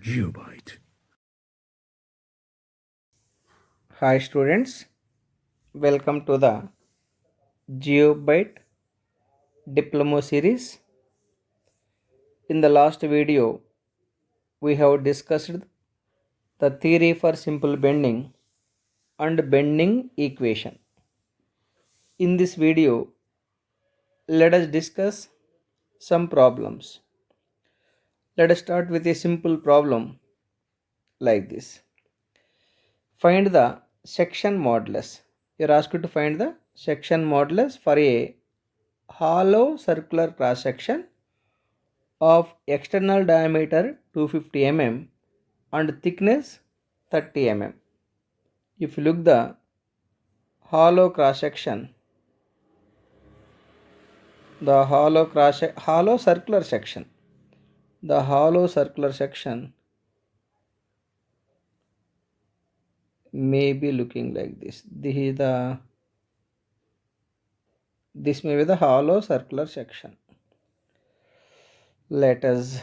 Geobyte. Hi students, welcome to the Geobyte Diploma series. In the last video, we have discussed the theory for simple bending and bending equation. In this video, let us discuss some problems. Let us start with a simple problem like this. Find the section modulus. You are asked to find the section modulus for a hollow circular cross section of external diameter 250 mm and thickness 30 mm. If you look the hollow cross section, the hollow circular section, the hollow circular section may be looking like this. This may be the hollow circular section. Let us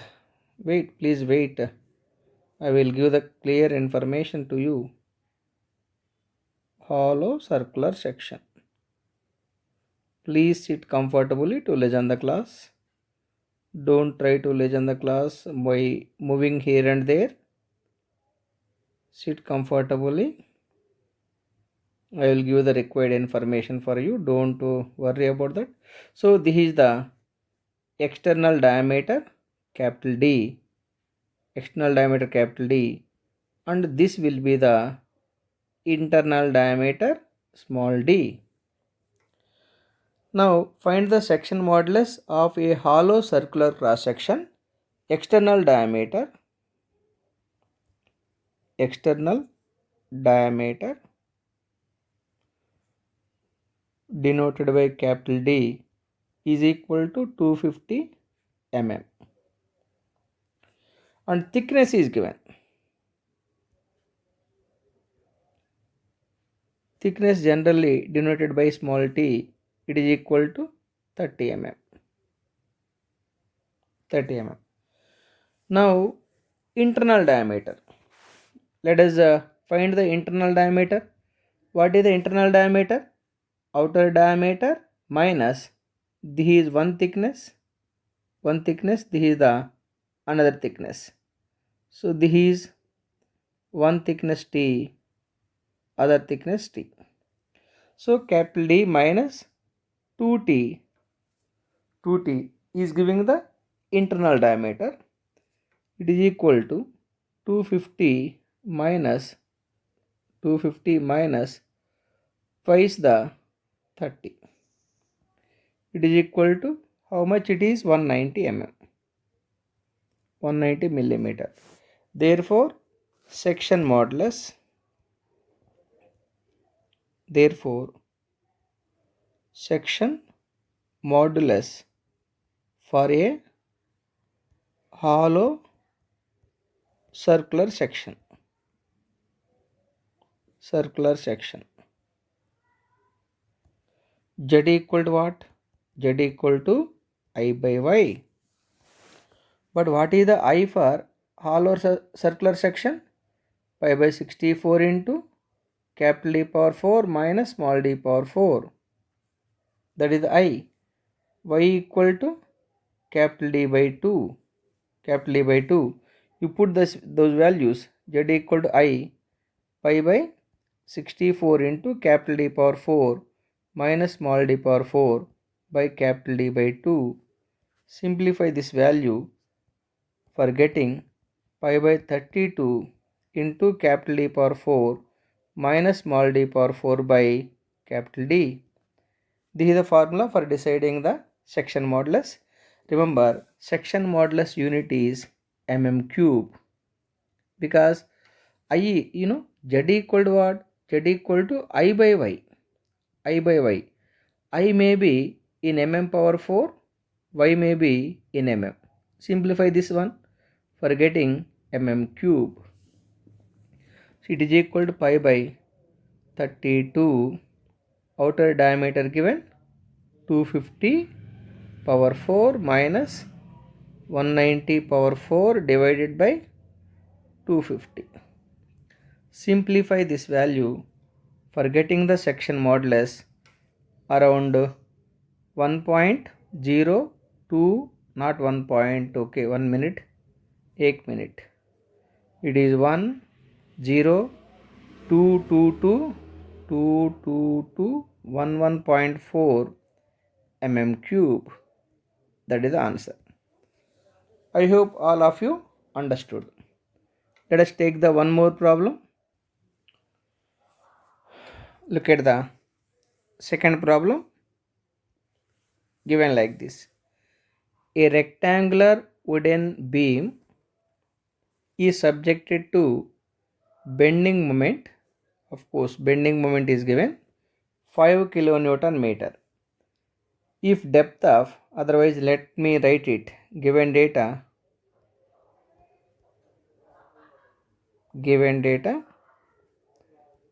wait. Please wait. I will give the clear information to you. Hollow circular section. Please sit comfortably to listen the class. Don't try to listen the class by moving here and there. Sit comfortably. I will give the required information for you. Don't worry about that. So this is the external diameter capital D. External diameter capital D. And this will be the internal diameter small d. Now find the section modulus of a hollow circular cross section. External diameter denoted by capital D is equal to 250 mm and thickness is given. Thickness generally denoted by small t, it is equal to 30 mm. 30 mm. Now internal diameter. Let us find the internal diameter. What is the internal diameter? Outer diameter minus this is one thickness, this is the another thickness. So this is one thickness t, other thickness t. So capital D minus 2t, 2t is giving the internal diameter. It is equal to 250 minus 250 minus twice the 30. It is equal to how much it is? 190 mm. 190 millimeter. Therefore, section modulus for a hollow circular section z equal to what? Z equal to I by y. But what is the I for hollow circular section? Pi by 64 into capital D power 4 minus small d power 4. That is I. Y equal to capital D by 2. Capital D by 2. You put those values. Z equal to I. Pi by 64 into capital D power 4 minus small d power 4 by capital D by 2. Simplify this value for getting pi by 32 into capital D power 4 minus small d power 4 by capital D. This is the formula for deciding the section modulus. Remember, section modulus unit is mm cube because I, z equal to what? Z equal to I by y. I by y. I may be in mm power 4, y may be in mm. Simplify this one for getting mm cube. So it is equal to pi by 32. Outer diameter given 250 power 4 minus 190 power 4 divided by 250. Simplify this value for getting the section modulus around 1.02, not 1 point, okay, 1 minute, 1 minute. It is 1 0 2 2 2 2 2 2 1 1.4 mm cube. That is the answer. I hope all of you understood. Let us take the one more problem. Look at the second problem given like this. A rectangular wooden beam is subjected to bending moment. Of course, bending moment is given 5 kilonewton meter. If depth of, otherwise let me write it, given data,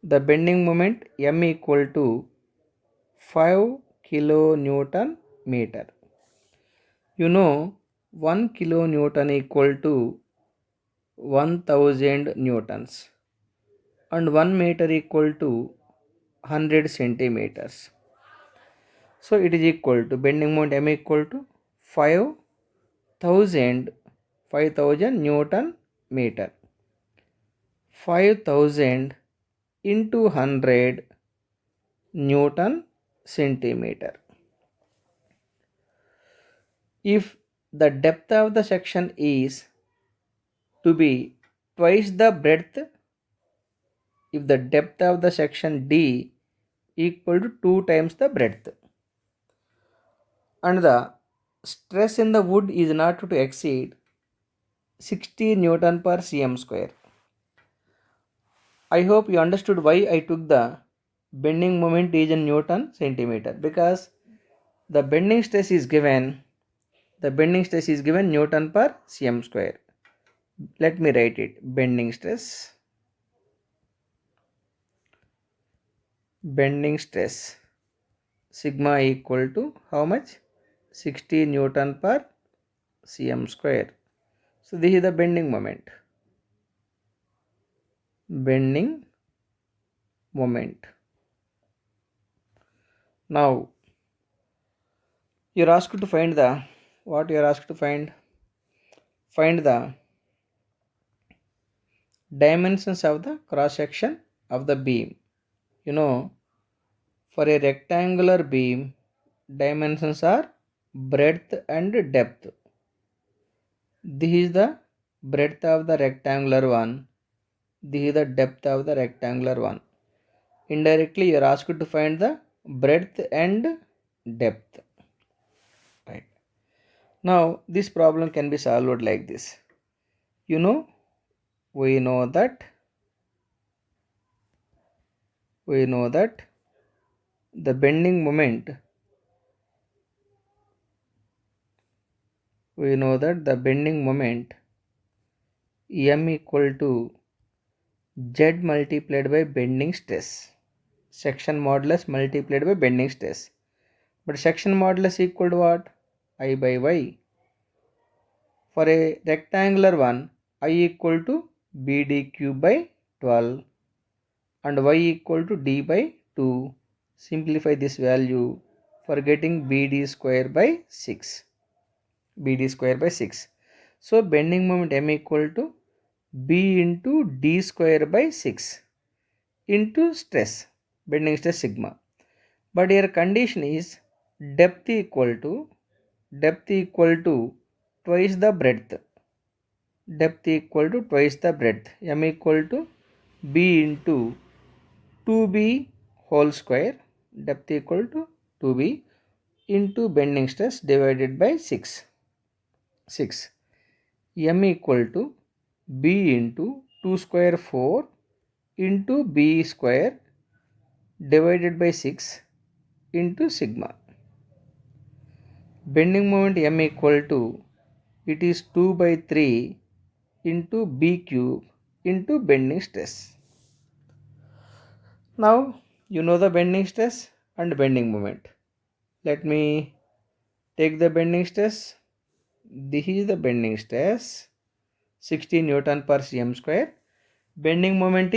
the bending moment M equal to 5 kilonewton meter. You know 1 kilonewton equal to 1000 newtons and 1 meter equal to 100 centimeters. So it is equal to bending moment M equal to 5000 Newton meter. 5000 into 100 Newton centimeter. If the depth of the section is to be twice the breadth, if the depth of the section D equal to 2 times the breadth, and the stress in the wood is not to exceed 60 Newton per cm square. I hope you understood why I took the bending moment is in Newton centimeter, because the bending stress is given Newton per cm square. Let me write it. Bending stress sigma equal to how much? 60 Newton per cm square. So this is the bending moment. Now you are asked to find the dimensions of the cross section of the beam. You know, for a rectangular beam, dimensions are breadth and depth. This is the breadth of the rectangular one. This is the depth of the rectangular one. Indirectly, you are asked to find the breadth and depth. Right. Now, this problem can be solved like this. We know that the bending moment M equal to Z multiplied by bending stress, section modulus multiplied by bending stress. But section modulus equal to what? I by y. For a rectangular one, I equal to BD cube by 12 and y equal to D by 2. Simplify this value for getting BD square by 6. So bending moment M equal to B into D square by 6 into stress, bending stress sigma. But here condition is depth equal to twice the breadth. M equal to B into 2B whole square, depth equal to 2B into bending stress divided by 6. M equal to B into 2 square 4 into B square divided by 6 into sigma. Bending moment M equal to, it is 2 by 3 into B cube into bending stress. Now you know the bending stress and bending moment. Let me take the bending stress. This is the bending stress. 60 Newton per cm square. Bending moment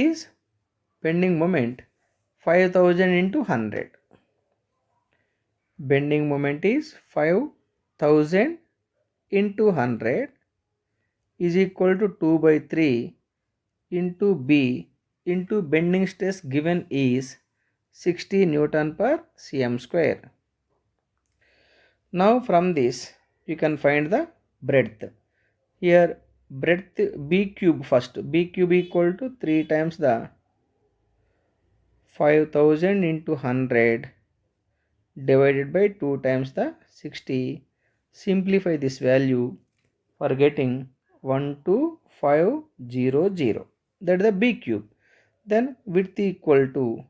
5000 into 100. Bending moment is 5000 into 100 is equal to 2 by 3 into B into bending stress given is 60 Newton per cm square. Now from this you can find the breadth. Here breadth B cube first. B cube equal to 3 times the 5000 into 100 divided by 2 times the 60. Simplify this value for getting 12500. That is the B cube. Then width equal to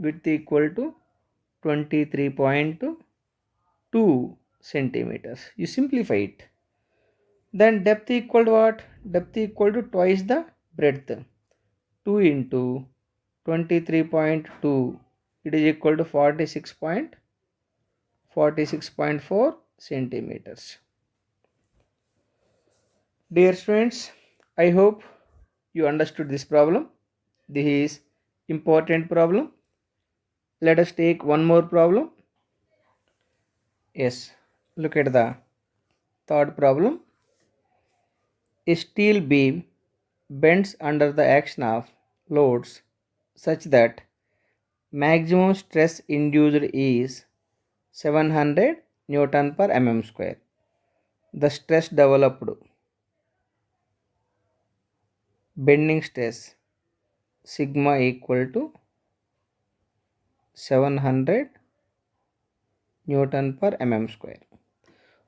23.2 centimeters. You simplify it. Then depth equal to what? Depth equal to twice the breadth. 2 into 23.2, it is equal to 46.4 centimeters. Dear students, I hope you understood this problem. This is important problem. Let us take one more problem. Yes, look at the third problem. A steel beam bends under the action of loads such that maximum stress induced is 700 Newton per mm square. The stress developed, bending stress sigma equal to 700 Newton per mm square.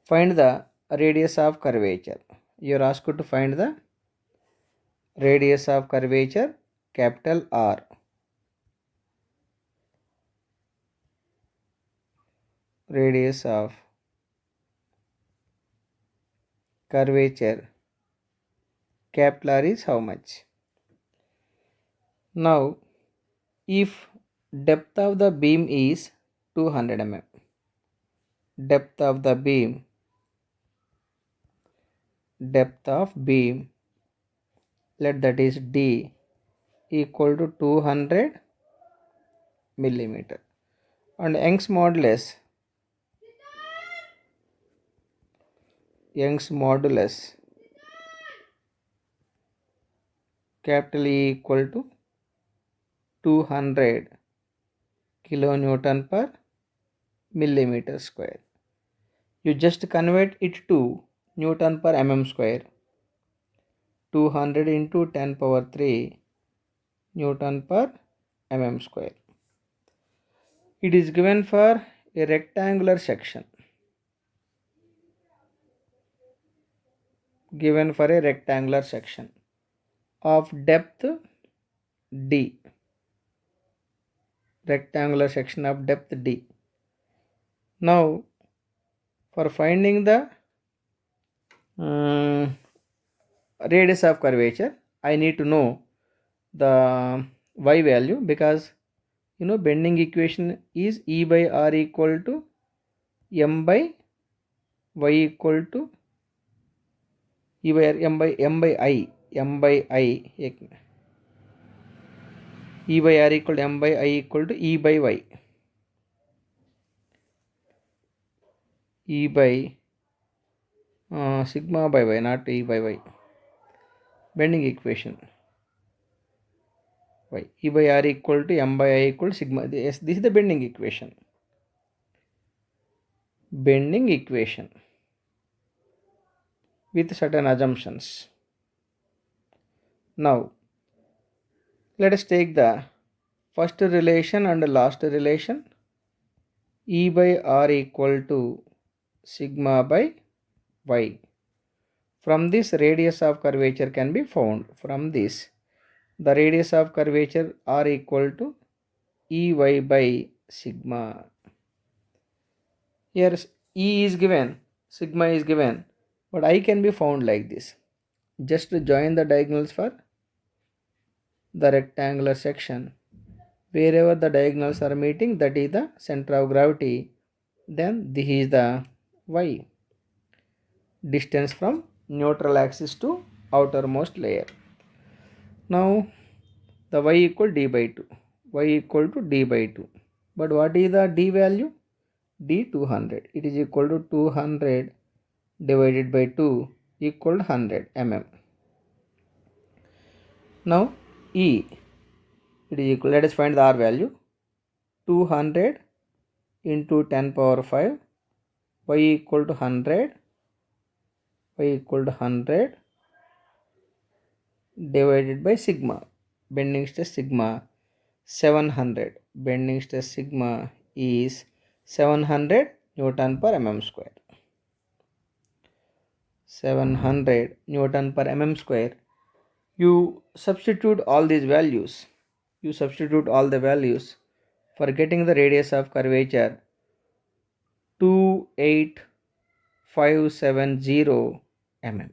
Find the radius of curvature. You are asked to find the radius of curvature, capital R. Radius of curvature, capital R is how much? Now, if depth of the beam is 200 mm, depth of beam let that is D equal to 200 millimeter, and Young's modulus capital E equal to 200 kilonewton per millimeter square. You just convert it to Newton per mm square. 200 into 10 power 3 Newton per mm square. It is given for a rectangular section. Of depth D. Rectangular section of depth D. Now, for finding the radius of curvature, I need to know the y value, because bending equation is E by R equal to m by y equal to E by R m by I E by R equal to m by I equal to E by y. E by sigma by y, not E by y. Bending equation y. E by R equal to m by I equal to sigma. Yes, this is the bending equation. With certain assumptions. Now, let us take the first relation and the last relation. E by R equal to sigma by y. From this, radius of curvature can be found. From this, the radius of curvature R equal to Ey by sigma. Here E is given, sigma is given, but I can be found like this. Just join the diagonals for the rectangular section. Wherever the diagonals are meeting, that is the center of gravity. Then this is the y. Distance from neutral axis to outermost layer. Now the y equal d by 2, y equal to d by 2. But what is the d value? D 200. It is equal to 200 divided by 2 equal to 100 mm. Now E, it is equal, let us find the R value, 200 into 10 power 5, y equal to 100, y equal to 100 divided by sigma, bending stress sigma 700, bending stress sigma is 700 Newton per mm square. 700 Newton per mm square. You substitute all these values. You substitute all the values for getting the radius of curvature 28570 mm.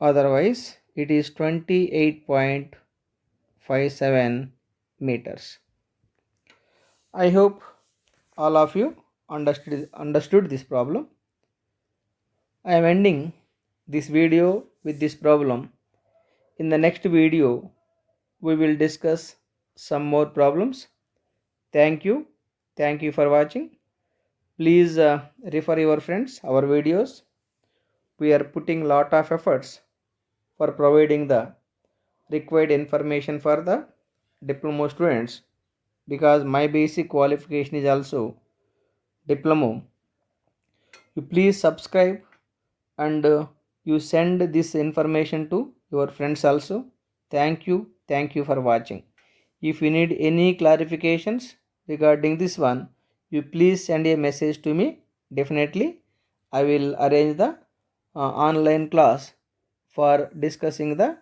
Otherwise, it is 28.57 meters. I hope all of you understood this problem. I am ending this video with this problem. In the next video, we will discuss some more problems. Thank you. Thank you for watching. Please refer your friends our videos. We are putting lot of efforts for providing the required information for the diploma students, because my basic qualification is also diploma. You please subscribe and you send this information to your friends also. Thank you. Thank you for watching. If you need any clarifications regarding this one, you please send a message to me. Definitely I will arrange the online class for discussing the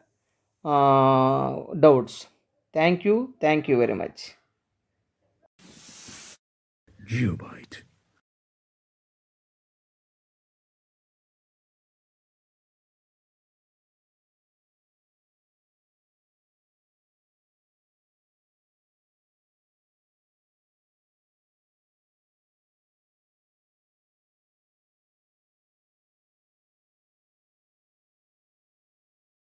doubts. Thank you very much. Geobyte.